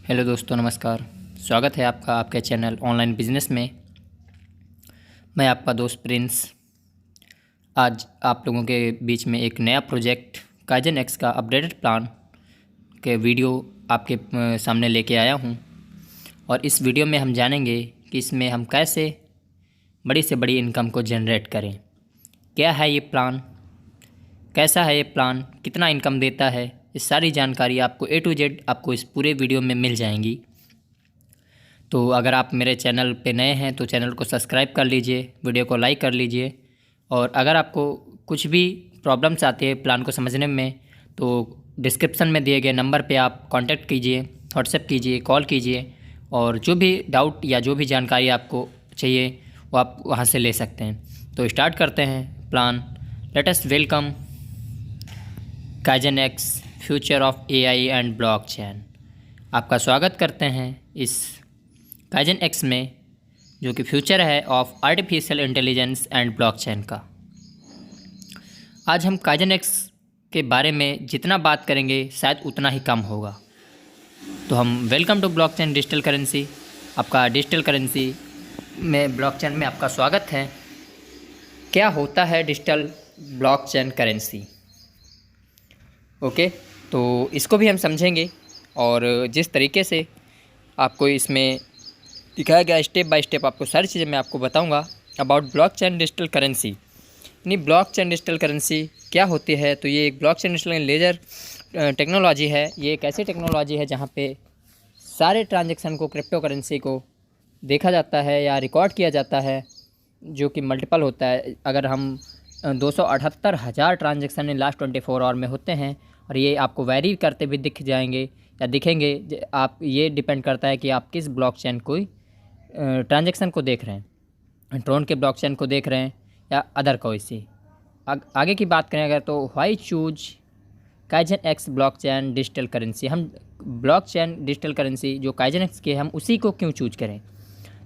Hello दोस्तों, नमस्कार। स्वागत है आपका आपके चैनल ऑनलाइन बिजनेस में। मैं आपका दोस्त प्रिंस आज आप लोगों के बीच में एक नया प्रोजेक्ट काइजन एक्स का अपडेटेड प्लान के वीडियो आपके सामने लेके आया हूं। और इस वीडियो में हम जानेंगे कि इसमें हम कैसे बड़ी से बड़ी इनकम को जनरेट करें। क्या है ये प्लान, कैसा है ये प्लान, कितना इनकम देता है, इस सारी जानकारी आपको A to Z आपको इस पूरे वीडियो में मिल जाएंगी। तो अगर आप मेरे चैनल पे नए हैं तो चैनल को सब्सक्राइब कर लीजिए, वीडियो को लाइक कर लीजिए। और अगर आपको कुछ भी प्रॉब्लम्स आती है प्लान को समझने में तो डिस्क्रिप्शन में दिए गए नंबर पे आप कांटेक्ट कीजिए, व्हाट्सएप कीजिए, कॉल कीजिए और जो भी डाउट या जो भी जानकारी आपको चाहिए वो आप वहाँ से ले सकते हैं। तो स्टार्ट करते हैं plan. Let us welcome kaizen x future of AI and blockchain. आपका स्वागत करते हैं इस काइजन एक्स में जो कि फ्यूचर है of artificial intelligence and blockchain का। आज हम काइजन एक्स के बारे में जितना बात करेंगे शायद उतना ही कम होगा। तो हम welcome to blockchain digital currency, आपका डिजिटल करेंसी में ब्लॉकचेन में आपका स्वागत है। क्या होता है डिजिटल ब्लॉकचेन करेंसी? ओके, तो इसको भी हम समझेंगे और जिस तरीके से आपको इसमें दिखाया गया स्टेप बाय स्टेप आपको सारी चीज़ें मैं आपको बताऊंगा अबाउट ब्लॉकचेन डिजिटल करेंसी। यानी ब्लॉकचेन डिजिटल करेंसी क्या होती है? तो ये एक ब्लॉकचेन डिजिटल लेजर टेक्नोलॉजी है। ये एक ऐसी टेक्नोलॉजी है जहाँ पे सारे ट्रांजेक्शन को, क्रिप्टो करेंसी को देखा जाता है या रिकॉर्ड किया जाता है, जो कि मल्टीपल होता है। अगर हम 278,000 ट्रांजेक्शन इन लास्ट 24 आवर में होते हैं और ये आपको वेरी करते भी दिख जाएंगे या दिखेंगे। आप ये डिपेंड करता है कि आप किस ब्लॉकचेन को ट्रांजेक्शन को देख रहे हैं, ट्रोन के ब्लॉकचेन को देख रहे हैं या अदर कोई सी। आगे की बात करें अगर तो why choose kaizen x blockchain digital currency. हम ब्लॉकचेन डिजिटल करेंसी जो काइजन एक्स की है हम उसी को क्यों चूज करें?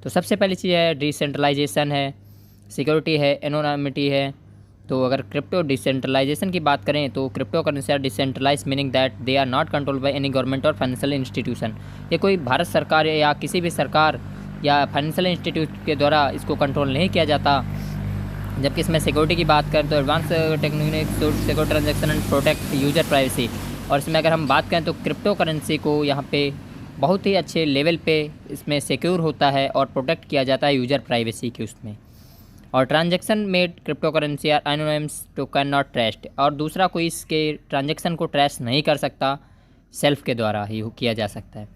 तो सबसे पहली चीज़ है डिसेंट्रलाइजेशन है, सिक्योरिटी है, एनोनिमिटी है। तो अगर क्रिप्टो डिसेंट्रलाइजेशन की बात करें तो crypto currency are decentralize meaning that they are not control by any government और फाइनेंशियल इंस्टीट्यूशन। ये कोई भारत सरकार या किसी भी सरकार या फाइनेंशियल इंस्टीट्यूट के द्वारा इसको कंट्रोल नहीं किया जाता। जबकि इसमें सिक्योरिटी की बात करें तो advance technique secure transaction and protect user privacy. और इसमें अगर हम बात करें तो क्रिप्टो करेंसी को यहाँ पे बहुत ही अच्छे लेवल पे इसमें सिक्योर होता है और प्रोटेक्ट किया जाता है यूजर प्राइवेसी की उसमें। और transaction made crypto currency are anonymous to can not traced. और दूसरा कोई इसके ट्रांजेक्शन को ट्रेस नहीं कर सकता, सेल्फ के द्वारा ही किया जा सकता है।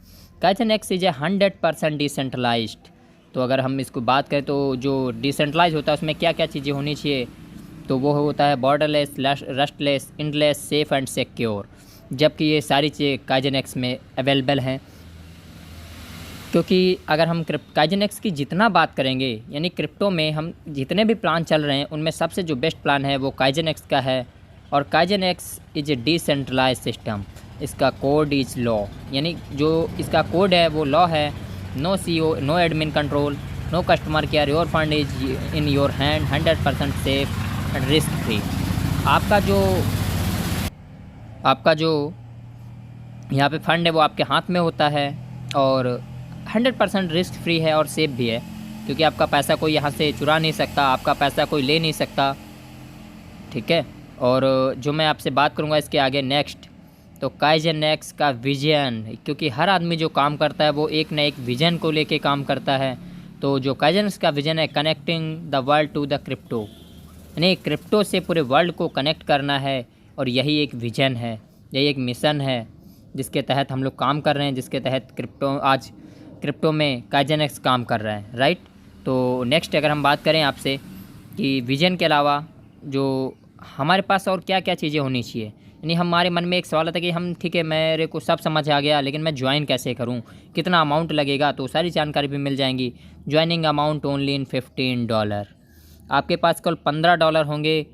Kaizen X is a 100% decentralized. तो अगर हम इसको बात करें तो जो डिसेंट्रलाइज होता है उसमें क्या क्या चीज़ें होनी चाहिए? तो वो होता है borderless, trustless, endless, safe and secure. जबकि ये सारी चीज़ें काइजन एक्स में अवेलेबल हैं। क्योंकि अगर हम काइजन एक्स की जितना बात करेंगे यानी क्रिप्टो में हम जितने भी प्लान चल रहे हैं उनमें सबसे जो बेस्ट प्लान है वो काइजन एक्स का है। और Kaizen X is a decentralize system. इसका कोड इज लॉ, यानी जो इसका कोड है वो लॉ है। No CEO, no admin control, no customer care, your fund is in your hand, 100% safe and risk free. आपका जो यहाँ पे फंड है वो आपके हाथ में होता है और 100% रिस्क फ्री है और सेफ भी है। क्योंकि आपका पैसा कोई यहाँ से चुरा नहीं सकता, आपका पैसा कोई ले नहीं सकता, ठीक है। और जो मैं आपसे बात करूँगा इसके आगे नेक्स्ट, तो काइजन एक्स का विजन। क्योंकि हर आदमी जो काम करता है वो एक न एक विजन को लेके काम करता है। तो जो काइजन एक्स का विजन है connecting the world to the crypto, यानी क्रिप्टो से पूरे वर्ल्ड को कनेक्ट करना है। और यही एक विजन है, यही एक मिशन है जिसके तहत हम लोग काम कर रहे हैं, जिसके तहत क्रिप्टो में काइजन एक्स काम कर रहा है, राइट। तो नेक्स्ट अगर हम बात करें आपसे कि विजन के अलावा जो हमारे पास और क्या क्या चीज़ें होनी चाहिए। यानी हमारे मन में एक सवाल आता है कि हम ठीक है मेरे को सब समझ आ गया लेकिन मैं ज्वाइन कैसे करूं, कितना अमाउंट लगेगा? तो सारी जानकारी भी मिल जाएंगी। Joining amount only in $15। आपके पास केवल $15 होंगे।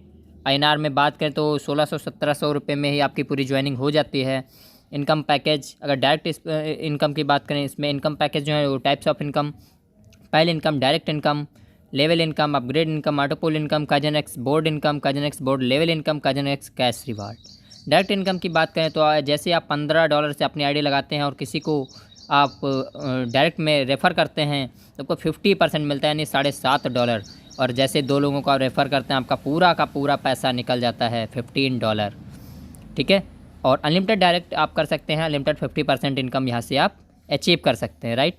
INR में बात करें तो 1600-1700 रुपये में ही आपकी पूरी ज्वाइनिंग हो जाती है। इनकम पैकेज, अगर डायरेक्ट इनकम की बात करें इसमें इनकम पैकेज जो है वो टाइप्स ऑफ इनकम, पहले income, direct income, level income, upgrade income, autopool income, Kaizen X board income, Kaizen X board level income, Kaizen X cash reward. Direct income की बात करें तो जैसे आप $15 से अपनी आईडी लगाते हैं और किसी को आप डायरेक्ट में रेफ़र करते हैं तो आपको 50% मिलता है, यानी $7.5। और जैसे 2 लोगों को आप रेफ़र करते हैं, आपका पूरा का पूरा पैसा निकल जाता है $15। ठीक है। और अनलिमिटेड डायरेक्ट आप कर सकते हैं, अनलिमिटेड 50% इनकम यहाँ से आप अचीव कर सकते हैं, राइट।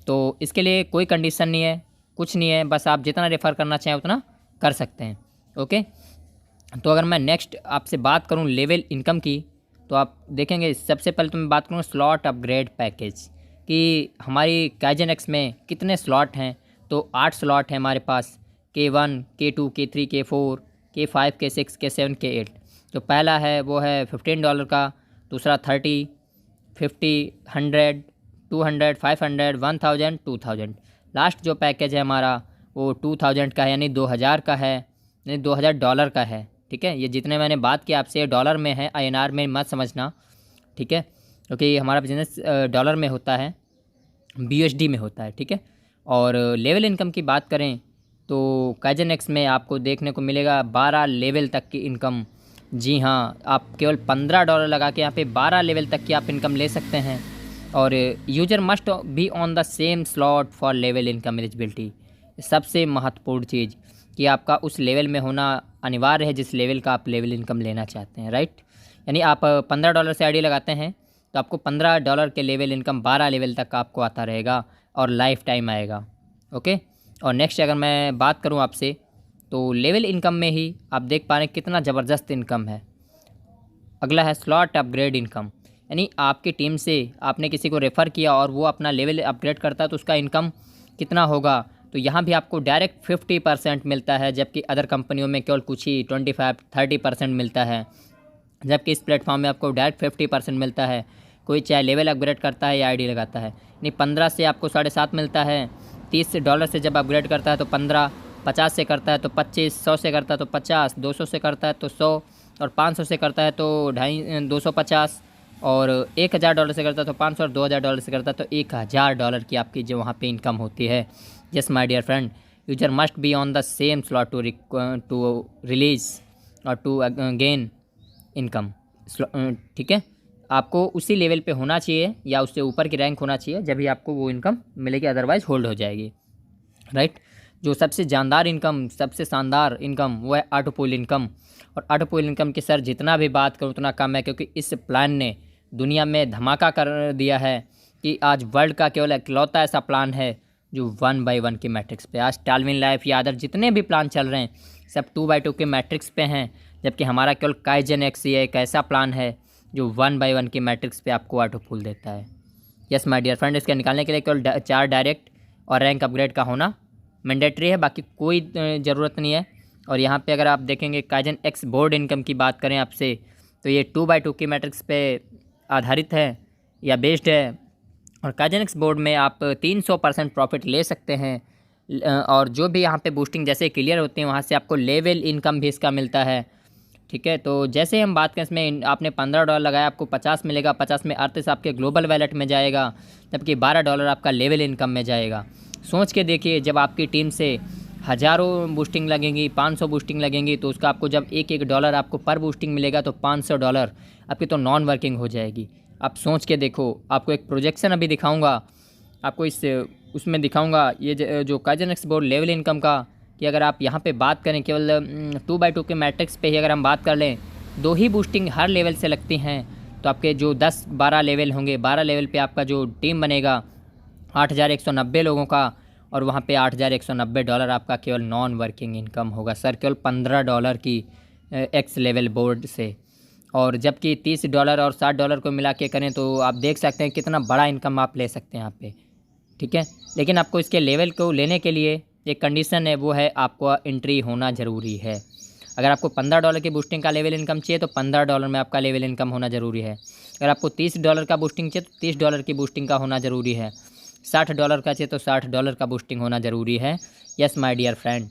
तो इसके लिए कोई कंडीशन नहीं है, कुछ नहीं है, बस आप जितना रेफ़र करना चाहें उतना कर सकते हैं। ओके। तो अगर मैं नेक्स्ट आपसे बात करूं लेवल इनकम की, तो आप देखेंगे सबसे पहले तो मैं बात करूँ स्लॉट अपग्रेड पैकेज कि हमारी काइजन एक्स में कितने स्लॉट हैं। तो 8 स्लॉट हैं हमारे पास, K1, K2, K3, K4, K5, K6, K7, K8। तो पहला है वो है $15 का, दूसरा 30, 50, 100, 200, 500, 1000, 2000। लास्ट जो पैकेज है हमारा वो 2000 का है, यानी 2000 का है, यानी $2000 का है। ठीक है। ये जितने मैंने बात किया आपसे डॉलर में है, INR में मत समझना, ठीक है, क्योंकि हमारा बिजनेस डॉलर में होता है, BUSD में होता है। ठीक है। और लेवल इनकम की बात करें तो काइजन एक्स में आपको देखने को मिलेगा 12 लेवल तक की इनकम। जी हाँ, आप केवल $15 लगा के यहाँ पे 12 लेवल तक की आप इनकम ले सकते हैं। और user must be on the same slot for level income eligibility. सबसे महत्वपूर्ण चीज़ कि आपका उस लेवल में होना अनिवार्य है जिस लेवल का आप लेवल इनकम लेना चाहते हैं, राइट। यानी आप $15 से आईडी लगाते हैं तो आपको $15 के लेवल इनकम 12 लेवल तक आपको आता रहेगा और लाइफ टाइम आएगा। ओके। और नेक्स्ट अगर मैं बात करूं आपसे तो लेवल इनकम में ही आप देख पा रहे हैं कितना ज़बरदस्त इनकम है। अगला है स्लॉट अपग्रेड इनकम, यानी आपकी टीम से आपने किसी को रेफ़र किया और वो अपना लेवल अपग्रेड करता है तो उसका इनकम कितना होगा। तो यहाँ भी आपको डायरेक्ट 50% मिलता है, जबकि अदर कंपनियों में केवल कुछ ही 25-30% मिलता है, जबकि इस प्लेटफॉर्म में आपको डायरेक्ट 50% मिलता है। कोई चाहे लेवल अपग्रेड करता है या आईडी लगाता है। यानी 15 से आपको $7.5 मिलता है, $30 से जब अपग्रेड करता है तो 15, 50 से करता है तो 25, 100 से करता है तो 50, 200 से करता है तो 100, और 500 से करता है तो 250, और $1000 से करता है तो 500, और $2000 से करता है तो $1000 की आपकी जो वहाँ पे इनकम होती है। Yes my dear friend, user must be on the same slot to release और टू गेन इनकम। ठीक है। आपको उसी लेवल पे होना चाहिए या उससे ऊपर की रैंक होना चाहिए, जब भी आपको वो इनकम मिलेगी, अदरवाइज़ होल्ड हो जाएगी, राइट। जो सबसे जानदार इनकम, सबसे शानदार इनकम वो है ऑटो पूल इनकम। और ऑटो पूल इनकम की सर जितना भी बात करूँ उतना कम है, क्योंकि इस प्लान ने दुनिया में धमाका कर दिया है कि आज वर्ल्ड का केवल इकलौता ऐसा प्लान है जो 1/1 की मैट्रिक्स पे, आज टालविन लाइफ या अदर जितने भी प्लान चल रहे हैं सब 2/2 के मैट्रिक्स पे हैं, जबकि हमारा केवल काइजन एक्स ये एक ऐसा प्लान है जो 1/1 की मैट्रिक्स पे आपको ऑटो पूल देता है। यस माय डियर फ्रेंड, इसके निकालने के लिए केवल 4 डायरेक्ट और रैंक अपग्रेड का होना मैंडेटरी है, बाकी कोई ज़रूरत नहीं है। और यहाँ पे अगर आप देखेंगे काइजन एक्स बोर्ड इनकम की बात करें आपसे, तो ये 2/2 की मैट्रिक्स पे आधारित है या बेस्ड है। और काइजन एक्स बोर्ड में आप 300% प्रॉफिट ले सकते हैं। और जो भी यहाँ पे बूस्टिंग जैसे क्लियर होती है वहाँ से आपको लेवल इनकम भी इसका मिलता है। ठीक है। तो जैसे हम बात करें इसमें आपने $15 लगाया, आपको 50 मिलेगा, 50 में अर्थिस आपके ग्लोबल वैलेट में जाएगा, जबकि $12 आपका लेवल इनकम में जाएगा। सोच के देखिए, जब आपकी टीम से हज़ारों बूस्टिंग लगेंगी, 500 बूस्टिंग लगेंगी, तो उसका आपको जब $1 आपको पर बूस्टिंग मिलेगा तो $500 आपकी तो नॉन वर्किंग हो जाएगी। आप सोच के देखो, आपको एक प्रोजेक्शन अभी दिखाऊंगा, आपको उसमें दिखाऊंगा ये जो Kaizen X board level income का, कि अगर आप यहाँ पे बात करें केवल 2/2 के मैट्रिक्स पे ही अगर हम बात कर लें, 2 ही बूस्टिंग हर लेवल से लगती हैं, तो आपके जो 10-12 लेवल होंगे, 12 लेवल पे आपका जो टीम बनेगा 8190 लोगों का, और वहाँ पे $8190 आपका केवल नॉन वर्किंग इनकम होगा सर, केवल $15 की एक्स लेवल बोर्ड से। और जबकि $30 और $60 को मिला के करें तो आप देख सकते हैं कितना बड़ा इनकम आप ले सकते हैं यहाँ पे। ठीक है। लेकिन आपको इसके लेवल को लेने के लिए एक कंडीशन है, वो है आपको एंट्री होना ज़रूरी है। अगर आपको $15 की बूस्टिंग का लेवल इनकम चाहिए तो $15 में आपका लेवल इनकम होना ज़रूरी है। अगर आपको $30 का बूस्टिंग चाहिए तो $30 की बूस्टिंग का होना ज़रूरी है। $60 का चाहिए तो $60 का बूस्टिंग होना ज़रूरी है। Yes my dear friend.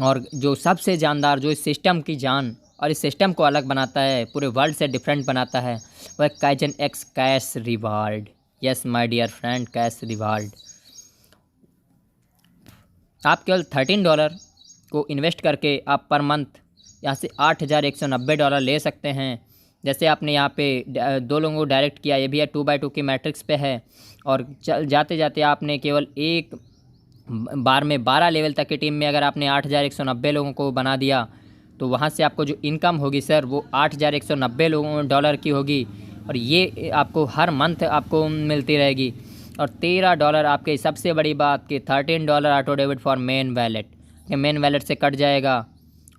और जो सबसे जानदार, जो इस सिस्टम की जान और इस सिस्टम को अलग बनाता है, पूरे वर्ल्ड से डिफरेंट बनाता है, वह Kaizen X cash reward. Yes my dear friend, cash reward. आप केवल $13 को इन्वेस्ट करके आप पर मंथ यहाँ से $8190 ले सकते हैं। जैसे आपने यहाँ पे 2 लोगों को डायरेक्ट किया, ये भी है 2x2 की मैट्रिक्स पे है, और जाते जाते आपने केवल एक बार में 12 लेवल तक की टीम में अगर आपने 8,190 लोगों को बना दिया तो वहाँ से आपको जो इनकम होगी सर वो 8,190 डॉलर की होगी, और ये आपको हर मंथ आपको मिलती रहेगी। और $13 आपके, सबसे बड़ी बात कि $13 auto debit for main wallet, कि मेन वैलेट से कट जाएगा,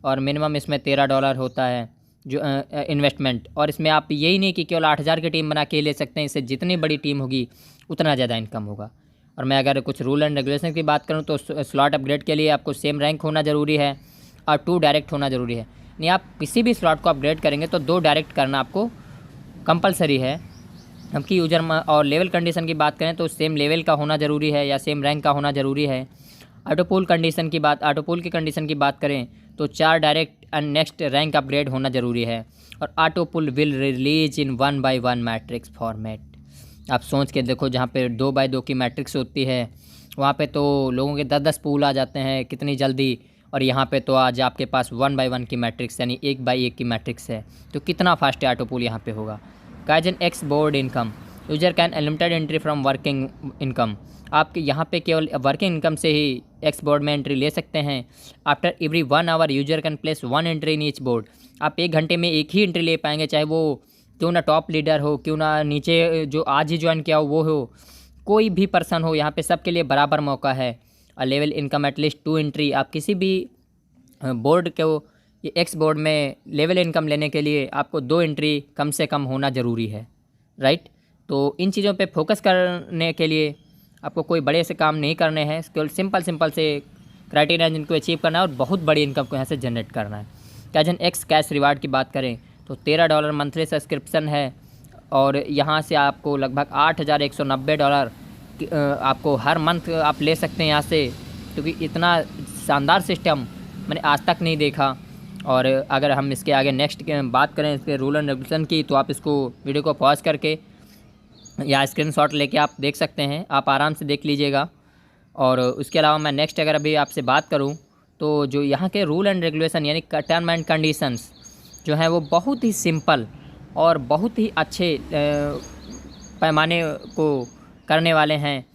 और मिनिमम इसमें $13 होता है जो इन्वेस्टमेंट। और इसमें आप यही नहीं कि केवल 8,000 की टीम बना के ले सकते हैं, इससे जितनी बड़ी टीम होगी उतना ज़्यादा इनकम होगा। और मैं अगर कुछ रूल एंड रेगुलेशन की बात करूं तो स्लॉट अपग्रेड के लिए आपको सेम रैंक होना ज़रूरी है और 2 डायरेक्ट होना ज़रूरी है। नहीं, आप किसी भी स्लॉट को अपग्रेड करेंगे तो 2 डायरेक्ट करना आपको कंपलसरी है। आपकी यूजर और लेवल कंडीशन की बात करें तो सेम लेवल का होना ज़रूरी है या सेम रैंक का होना ज़रूरी है। ऑटो पुल की कंडीशन की बात करें तो 4 direct and next rank upgrade होना ज़रूरी है। और auto pool will release in 1x1 matrix format. आप सोच के देखो, जहाँ पे 2x2 की मैट्रिक्स होती है वहाँ पे तो लोगों के 10-10 पूल आ जाते हैं कितनी जल्दी, और यहाँ पे तो आज आपके पास 1x1 की मैट्रिक्स यानी 1x1 की मैट्रिक्स है, तो कितना फास्ट है ऑटो पुल यहाँ पे होगा। Kaizen X board income, user can unlimited entry from working income. आपके यहाँ पे केवल वर्किंग इनकम से ही एक्स बोर्ड में एंट्री ले सकते हैं। After every 1 hour user can place 1 entry in each board. आप 1 घंटे में एक ही एंट्री ले पाएंगे, चाहे वो क्यों ना टॉप लीडर हो, क्यों ना नीचे जो आज ही ज्वाइन किया हो वो हो, कोई भी पर्सन हो, यहाँ पे सबके लिए बराबर मौका है। और लेवल इनकम एटलीस्ट 2 एंट्री। आप किसी भी बोर्ड को, ये एक्स बोर्ड में लेवल इनकम लेने के लिए आपको 2 एंट्री कम से कम होना ज़रूरी है, राइट। तो इन चीज़ों पे फोकस करने के लिए आपको कोई बड़े से काम नहीं करने हैं, केवल सिंपल से क्राइटेरिया जिनको अचीव करना है और बहुत बड़ी इनकम को यहाँ से जनरेट करना है। काइजन एक्स कैश रिवार्ड की बात करें तो $13 मंथली सब्सक्रिप्शन है, और यहाँ से आपको लगभग $8,190 आपको हर मंथ आप ले सकते हैं यहाँ से, क्योंकि इतना शानदार सिस्टम मैंने आज तक नहीं देखा। और अगर हम इसके आगे नेक्स्ट बात करें इसके रूल एंड रेगुलेशन की, तो आप इसको वीडियो को पॉज करके या स्क्रीनशॉट लेके आप देख सकते हैं, आप आराम से देख लीजिएगा। और उसके अलावा मैं नेक्स्ट अगर अभी आपसे बात करूं तो जो यहाँ के रूल एंड रेगुलेशन यानी टर्म एंड कंडीशंस जो हैं वो बहुत ही सिंपल और बहुत ही अच्छे पैमाने को करने वाले हैं।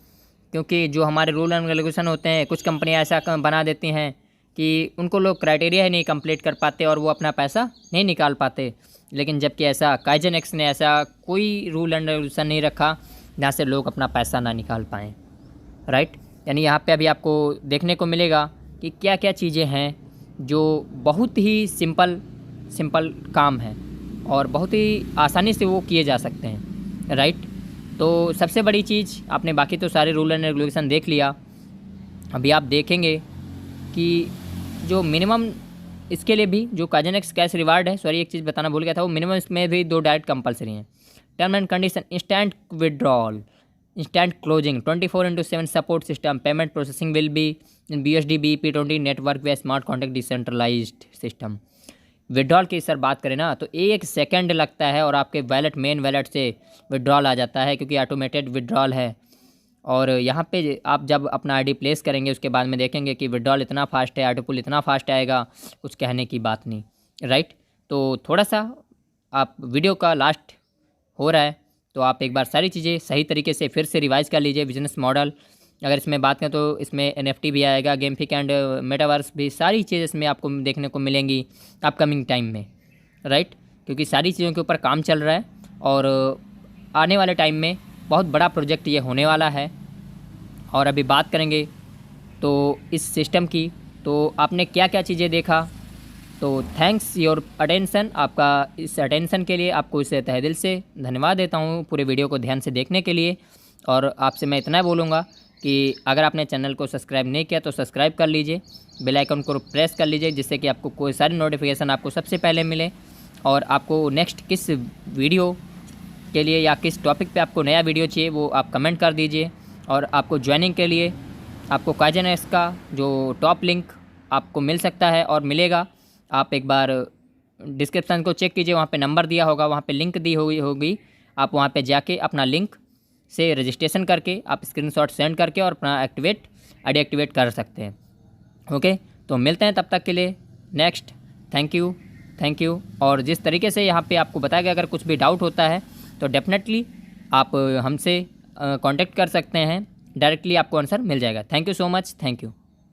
क्योंकि जो हमारे रूल एंड रेगुलेशन होते हैं, कुछ कंपनियां ऐसा बना देती हैं कि उनको लोग क्राइटेरिया ही नहीं कंप्लीट कर पाते और वो अपना पैसा नहीं निकाल पाते। लेकिन जबकि ऐसा काइजन एक्स ने ऐसा कोई रूल एंड रेगुलेशन नहीं रखा जहाँ से लोग अपना पैसा ना निकाल पाएँ, राइट। यानी यहाँ पे अभी आपको देखने को मिलेगा कि क्या क्या चीज़ें हैं जो बहुत ही सिंपल काम है और बहुत ही आसानी से वो किए जा सकते हैं, राइट। तो सबसे बड़ी चीज़ आपने, बाकी तो सारे रूल एंड रेगुलेशन देख लिया, अभी आप देखेंगे कि जो मिनिमम इसके लिए भी जो काइजन एक्स कैश रिवार्ड है, सॉरी एक चीज़ बताना भूल गया था, वो मिनिमम इसमें भी 2 डायरेक्ट कंपलसरी हैं। Term and condition, instant withdrawal, instant closing, 24/7 support system, payment processing will be in BSD BEP20 network way smart contract decentralized system. Withdrawal की सर बात करें ना तो 1 सेकंड लगता है और आपके वैलेट, मेन वैलेट से विड्रॉल आ जाता है, क्योंकि ऑटोमेटेड विड्रॉल है। और यहाँ पे आप जब अपना आईडी प्लेस करेंगे उसके बाद में देखेंगे कि विड्रॉल इतना फास्ट है, ऑटो पुल इतना फास्ट आएगा, कुछ कहने की बात नहीं, राइट। तो थोड़ा सा आप वीडियो का लास्ट हो रहा है तो आप एक बार सारी चीज़ें सही तरीके से फिर से रिवाइज़ कर लीजिए। बिजनेस मॉडल अगर इसमें बात करें तो इसमें NFT भी आएगा, गेमफिक एंड मेटावर्स भी, सारी चीज़ें इसमें आपको देखने को मिलेंगी अपकमिंग टाइम में, राइट। क्योंकि सारी चीज़ों के ऊपर काम चल रहा है और आने वाले टाइम में बहुत बड़ा प्रोजेक्ट ये होने वाला है। और अभी बात करेंगे तो इस सिस्टम की, तो आपने क्या क्या चीज़ें देखा, तो थैंक्स योर अटेंशन, आपका इस अटेंशन के लिए आपको इसे तहे दिल से धन्यवाद देता हूँ पूरे वीडियो को ध्यान से देखने के लिए। और आपसे मैं इतना बोलूँगा कि अगर आपने चैनल को सब्सक्राइब नहीं किया तो सब्सक्राइब कर लीजिए, बेल आइकन को प्रेस कर लीजिए, जिससे कि आपको कोई सारी नोटिफिकेशन आपको सबसे पहले मिले। और आपको नेक्स्ट किस वीडियो के लिए या किस टॉपिक पे आपको नया वीडियो चाहिए वो आप कमेंट कर दीजिए। और आपको ज्वाइनिंग के लिए आपको काइजन एक्स का जो टॉप लिंक आपको मिल सकता है और मिलेगा, आप एक बार डिस्क्रिप्शन को चेक कीजिए, वहाँ पे नंबर दिया होगा, वहाँ पे लिंक दी हुई होगी, आप वहाँ पे जाके अपना लिंक से रजिस्ट्रेशन करके आप स्क्रीनशॉट सेंड करके और अपना आईडी एक्टिवेट कर सकते हैं। ओके, तो मिलते हैं तब तक के लिए next. Thank you. Thank you. और जिस तरीके से यहाँ पे आपको बताया गया, अगर कुछ भी डाउट होता है तो डेफिनेटली आप हमसे कांटेक्ट कर सकते हैं, डायरेक्टली आपको आंसर मिल जाएगा। Thank you so much, thank you.